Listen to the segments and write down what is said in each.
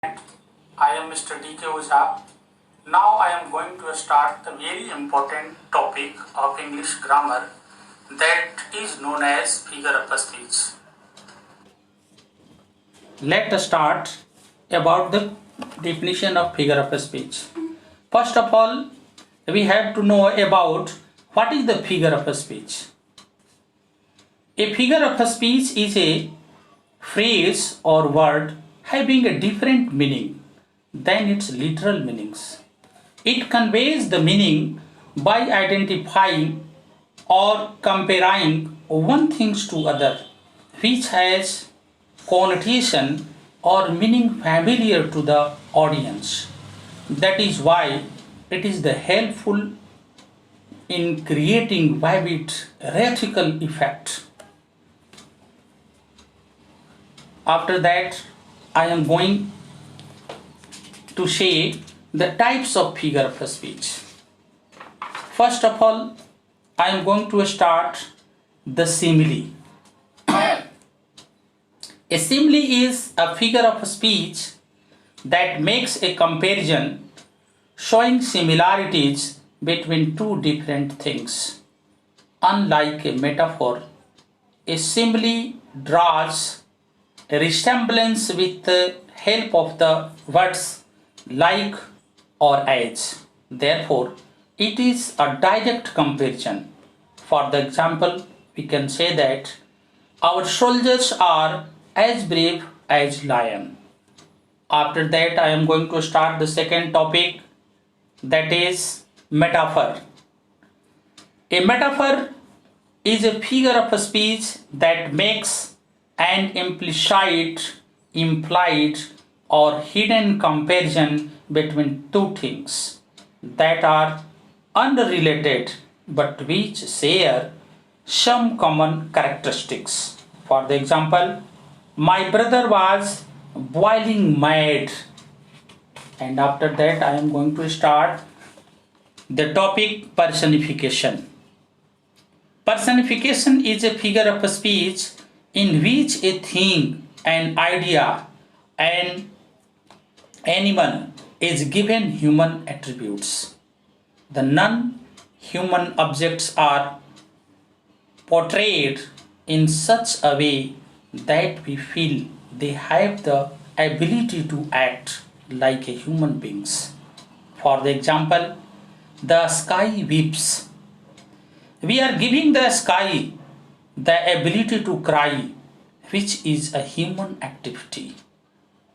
I am Mr. D.K. Oza. Now I am going to start the very important topic of English grammar that is known as figure of speech. Let us start about the definition of figure of speech. First of all, we have to know about what is the figure of speech. A figure of speech is a phrase or word having a different meaning than its literal meanings. It conveys the meaning by identifying or comparing one thing to other, which has connotation or meaning familiar to the audience. That is why it is the helpful in creating vivid rhetorical effect. After that, I am going to say the types of figure of speech. First of all, I am going to start the simile. A simile is a figure of speech that makes a comparison showing similarities between two different things. Unlike a metaphor, a simile draws a resemblance with the help of the words like or as. Therefore, it is a direct comparison. For the example, we can say that our soldiers are as brave as lion. After that, I am going to start the second topic, that is metaphor. A metaphor is a figure of speech that makes an implicit, implied, or hidden comparison between two things that are unrelated but which share some common characteristics. For the example, my brother was boiling mad. And after that, I am going to start the topic personification. Personification is a figure of speech in which a thing, an idea, an animal is given human attributes. The non-human objects are portrayed in such a way that we feel they have the ability to act like a human beings. For the example, the sky weeps. We are giving the sky the ability to cry, which is a human activity.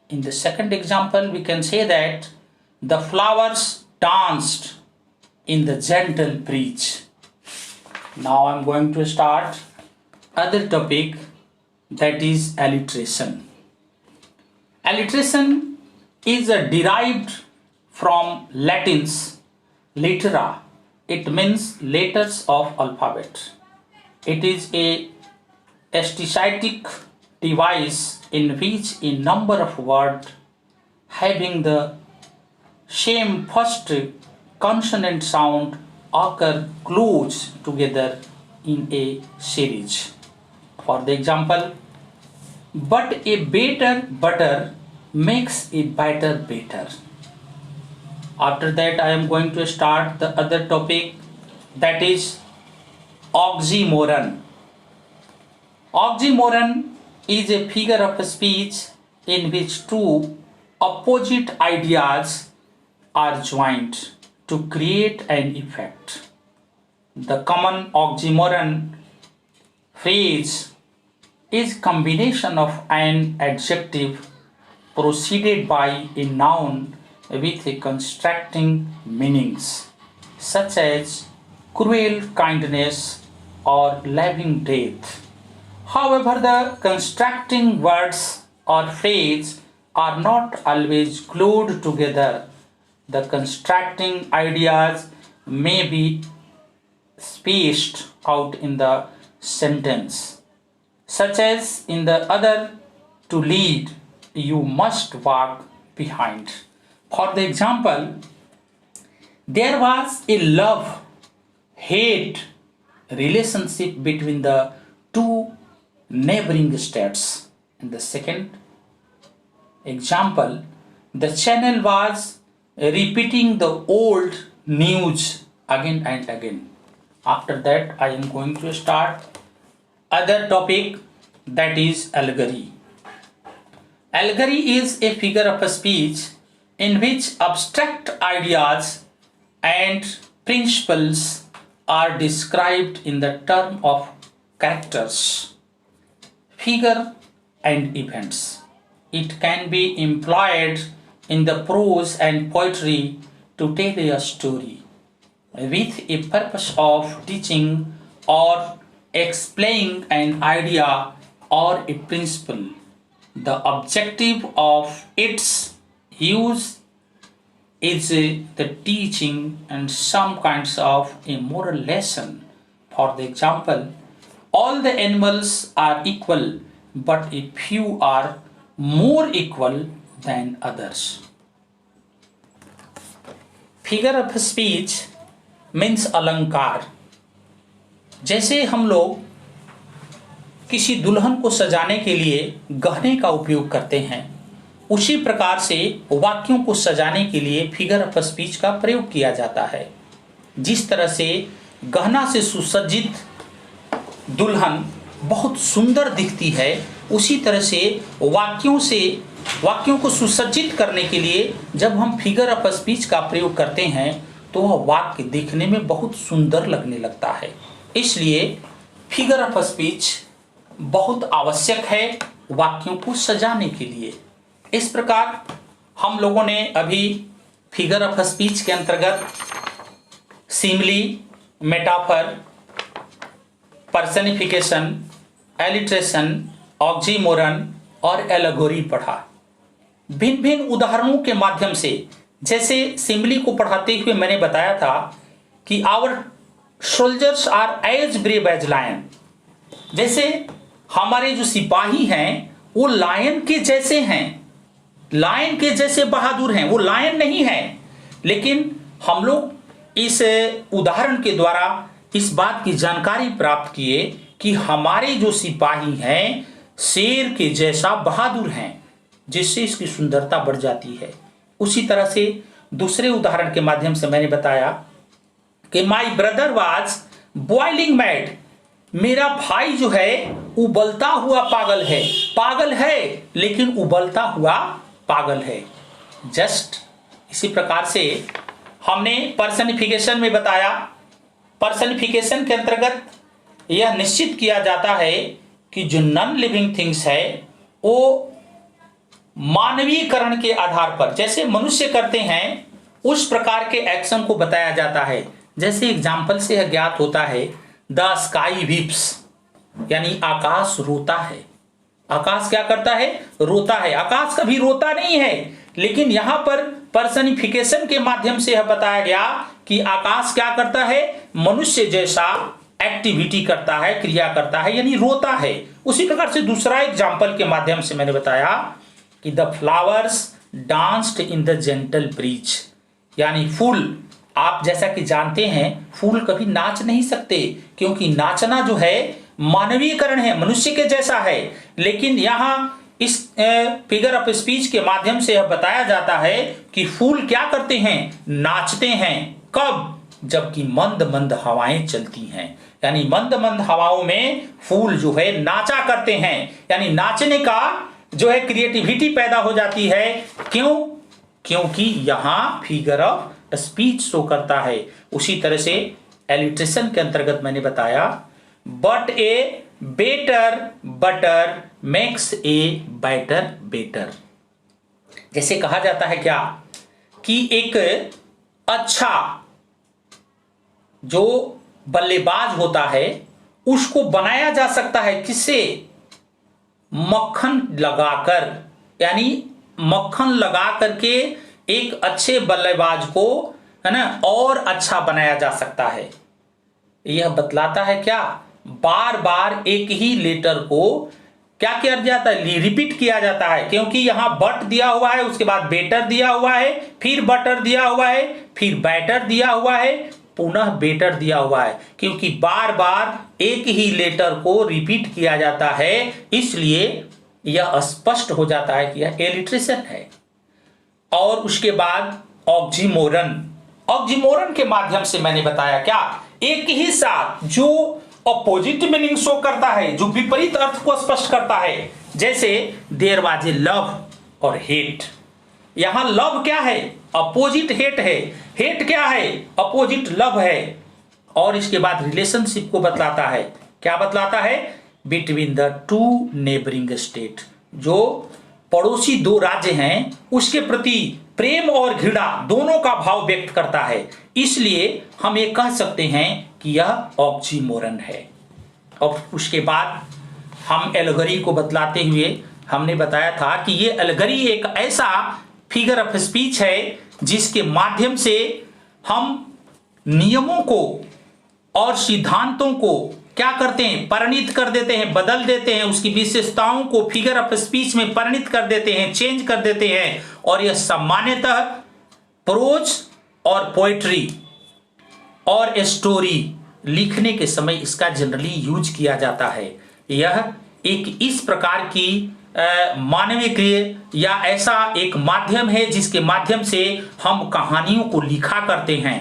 In the second example, we can say that the flowers danced in the gentle breeze. Now I'm going to start other topic, that is alliteration. Alliteration is derived from Latin's littera. It means letters of alphabet. It is a statistic device in which a number of words having the same first consonant sound occur close together in a series. For the example, but a better butter makes a better better. After that, I am going to start the other topic, that is oxymoron. Oxymoron is a figure of speech in which two opposite ideas are joined to create an effect. The common oxymoron phrase is combination of an adjective preceded by a noun with a contrasting meanings, such as cruel kindness or loving death. However, the constructing words or phrase are not always glued together. The constructing ideas may be spaced out in the sentence, such as in the other, to lead, you must walk behind. For the example, there was a love hate relationship between the two neighboring states. In the second example, The channel was repeating the old news again and again. After that, I am going to start other topic, that is allegory. Allegory is a figure of speech in which abstract ideas and principles are described in the term of characters, figure and events. It can be employed in the prose and poetry to tell a story with a purpose of teaching or explaining an idea or a principle. The objective of its use is the teaching and some kinds of a moral lesson. For the example, all the animals are equal, but a few are more equal than others. Figure of speech means अलंकार. जैसे हम लोग किसी दुल्हन को सजाने के लिए गहने का उपयोग करते हैं, उसी प्रकार से वाक्यों को सजाने के लिए फिगर ऑफ स्पीच का प्रयोग किया जाता है. जिस तरह से गहना से सुसज्जित दुल्हन बहुत सुंदर दिखती है, उसी तरह से वाक्यों को सुसज्जित करने के लिए जब हम फिगर ऑफ स्पीच का प्रयोग करते हैं तो वह वाक्य दिखने में बहुत सुंदर लगने लगता है. इसलिए फिगर ऑफ स्पीच बहुत आवश्यक है वाक्यों को सजाने के लिए. इस प्रकार हम लोगों ने अभी फिगर ऑफ स्पीच के अंतर्गत simile, metaphor, personification, alliteration, oxymoron और एलेगोरी पढ़ा. भिन्न भिन्न उदाहरणों के माध्यम से, जैसे सिमिली को पढ़ाते हुए मैंने बताया था कि our soldiers are as brave as lion. जैसे हमारे जो सिपाही हैं वो लायन के जैसे हैं, लायन के जैसे बहादुर हैं. वो लायन नहीं है, लेकिन हम लोग इस उदाहरण के द्वारा इस बात की जानकारी प्राप्त किए कि हमारे जो सिपाही हैं शेर के जैसा बहादुर हैं, जिससे इसकी सुंदरता बढ़ जाती है. उसी तरह से दूसरे उदाहरण के माध्यम से मैंने बताया कि my brother was boiling mad. मेरा भाई जो है उबलता हुआ पागल है लेकिन उबलता हुआ पागल है. जस्ट इसी प्रकार से हमने पर्सनिफिकेशन में बताया. पर्सनिफिकेशन के अंतर्गत यह निश्चित किया जाता है कि जो नॉन लिविंग थिंग्स है वो मानवीयकरण के आधार पर जैसे मनुष्य करते हैं उस प्रकार के एक्शन को बताया जाता है. जैसे एग्जाम्पल से यह ज्ञात होता है, द स्काई वीप्स, यानी आकाश रोता है. आकाश क्या करता है? रोता है. आकाश कभी रोता नहीं है, लेकिन यहां पर पर्सनिफिकेशन के माध्यम से यह बताया गया कि आकाश क्या करता है? मनुष्य जैसा एक्टिविटी करता है, क्रिया करता है, यानी रोता है. उसी प्रकार से दूसरा एग्जाम्पल के माध्यम से मैंने बताया कि the flowers danced in the gentle breeze, यानी फूल, आप जैसा कि जानते हैं फूल कभी नाच नहीं सकते, क्योंकि नाचना जो है मानवीयकरण है, मनुष्य के जैसा है. लेकिन यहां इस फिगर ऑफ स्पीच के माध्यम से यह बताया जाता है कि फूल क्या करते हैं? नाचते हैं. कब? जबकि मंद मंद हवाएं चलती हैं, यानी मंद मंद हवाओं में फूल जो है नाचा करते हैं, यानी नाचने का जो है क्रिएटिविटी पैदा हो जाती है. क्यों? क्योंकि यहां फिगर ऑफ स्पीच शो करता है. उसी तरह से एलिट्रेशन के अंतर्गत मैंने बताया, but a better butter makes a batter better. जैसे कहा जाता है क्या कि एक अच्छा जो बल्लेबाज होता है उसको बनाया जा सकता है किससे? मक्खन लगाकर, यानी मक्खन लगा करके एक अच्छे बल्लेबाज को, है ना, और अच्छा बनाया जा सकता है. यह बतलाता है क्या? बार बार एक ही लेटर को क्या किया जाता है? रिपीट किया जाता है, क्योंकि यहां बट दिया हुआ है, उसके बाद बेटर दिया हुआ है, फिर बटर दिया हुआ है, फिर बैटर दिया हुआ है, पुनः बेटर दिया हुआ है. क्योंकि बार बार एक ही लेटर को रिपीट किया जाता है, इसलिए यह स्पष्ट हो जाता है कि यह एलिट्रेशन है. और उसके बाद ऑक्सीमोरन। ऑक्सीमोरन के माध्यम से मैंने बताया क्या, एक ही साथ जो अपोजिट मीनिंग शो करता है, जो विपरीत अर्थ को स्पष्ट करता है, जैसे देयर वाज ए लव और हेट। यहां लव क्या है, अपोजिट हेट है, हेट क्या है, अपोजिट लव है। और इसके बाद रिलेशनशिप को बतलाता है, क्या बतलाता है, between the two neighbouring state, जो पड़ोसी दो राज्य हैं उसके प्रति प्रेम और घृणा दोनों का भाव व्यक्त करता है। इसलिए हम ये कह सकते हैं कि यह ऑक्सीमोरन है। और उसके बाद हम एलगरी को बतलाते हुए हमने बताया था कि ये एलगरी एक ऐसा फिगर ऑफ स्पीच है जिसके माध्यम से हम नियमों को और सिद्धांतों को क्या करते हैं, परिणित कर देते हैं, बदल देते हैं, उसकी विशेषताओं को फिगर ऑफ स्पीच में परिणित कर देते हैं, चेंज कर देते हैं। और यह सामान्यतः प्रोज और पोएट्री और स्टोरी लिखने के समय इसका जनरली यूज किया जाता है। यह एक इस प्रकार की मानवीय या ऐसा एक माध्यम है जिसके माध्यम से हम कहानियों को लिखा करते हैं।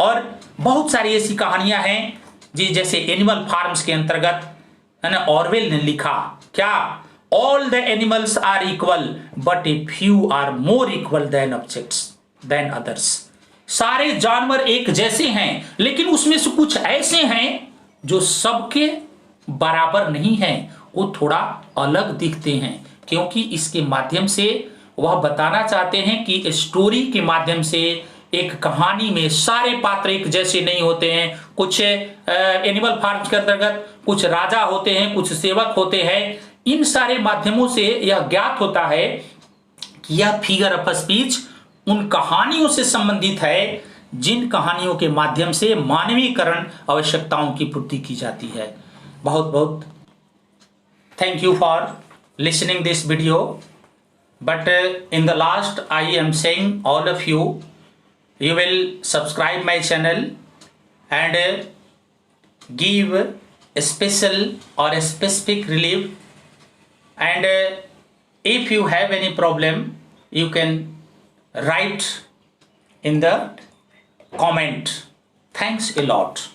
और बहुत सारी ऐसी कहानियां हैं जी, जैसे एनिमल फार्म्स के अंतर्गत है ना, ऑरवेल ने लिखा क्या, all the animals are equal but a few are more equal than objects than others. सारे जानवर एक जैसे हैं लेकिन उसमें से कुछ ऐसे हैं जो सबके बराबर नहीं हैं, वो थोड़ा अलग दिखते हैं। क्योंकि इसके माध्यम से वह बताना चाहते हैं कि स्टोरी के माध्यम से एक कहानी में सारे पात्र एक जैसे नहीं होते हैं। कुछ एनिमल फार्म्स के अंतर्गत कुछ राजा होते हैं, कुछ सेवक होते हैं। इन सारे माध्यमों से यह ज्ञात होता है कि यह फिगर ऑफ स्पीच उन कहानियों से संबंधित है जिन कहानियों के माध्यम से मानवीकरण आवश्यकताओं की पूर्ति की जाती है। बहुत बहुत thank you for listening this video, but in the last I am saying all of you will subscribe my channel and give a special or a specific relief, and if you have any problem you can write in the comment. Thanks a lot.